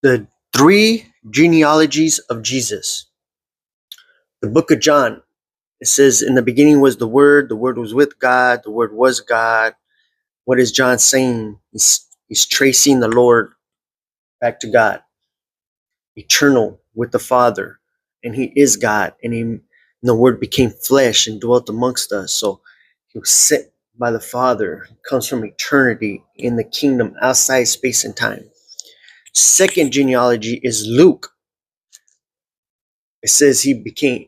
The three genealogies of Jesus. The book of John, it says, in the beginning was the Word was with God, the Word was God. What is John saying? He's tracing the Lord back to God, eternal with the Father, and He is God, and the Word became flesh and dwelt amongst us. So He was sent by the Father, comes from eternity in the kingdom outside space and time. Second genealogy is Luke. It says he became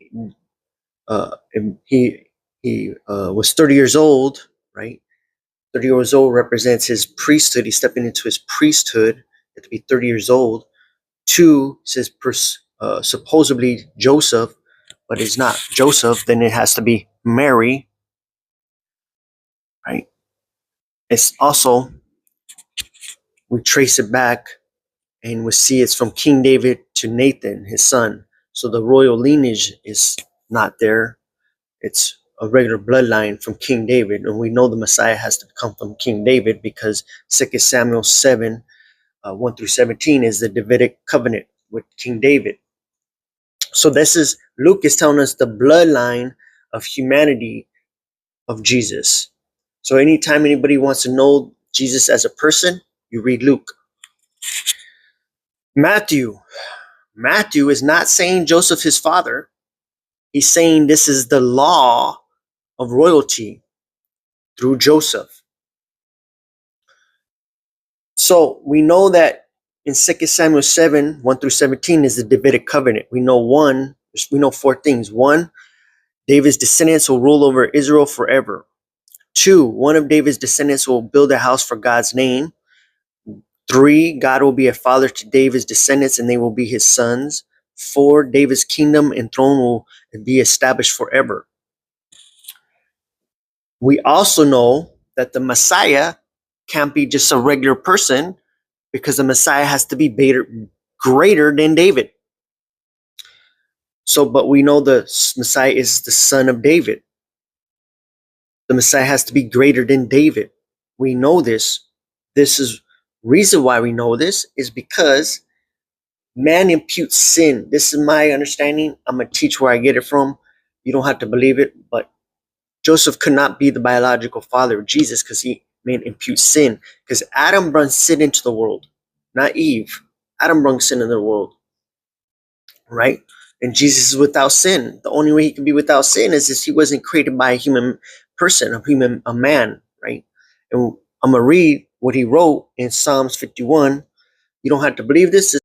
he was 30 years old, right? 30 years old represents his priesthood. He's stepping into his priesthood. He had to be 30 years old. Two says supposedly Joseph, but it's not Joseph. Then it has to be Mary, right? It's also, we trace it back and we see it's from King David to Nathan, his son. So the royal lineage is not there. It's a regular bloodline from King David, and we know the Messiah has to come from King David because 2 Samuel 7, 1 through 17 is the Davidic covenant with King David. So this is, Luke is telling us the bloodline of humanity of Jesus. So anytime anybody wants to know Jesus as a person, you read Luke. Matthew is not saying Joseph his father. He's saying this is the law of royalty through Joseph. So we know that in 2 Samuel 7, 1 through 17 is the Davidic covenant. We know four things. One, David's descendants will rule over Israel forever. Two, one of David's descendants will build a house for God's name. Three, God will be a father to David's descendants and they will be his sons. Four, David's kingdom and throne will be established forever. We also know that the Messiah can't be just a regular person because the Messiah has to be greater than David. So, but we know the Messiah is the son of David. The Messiah has to be greater than David. We know this. This is reason why we know this is because man imputes sin. This is my understanding. I'm going to teach where I get it from. You don't have to believe it, but Joseph could not be the biological father of Jesus because he impute sin. Because Adam brought sin into the world, not Eve. Adam brought sin into the world, right? And Jesus is without sin. The only way he can be without sin is he wasn't created by a human person, a man, right? And I'm going to read what he wrote in Psalms 51. You don't have to believe this.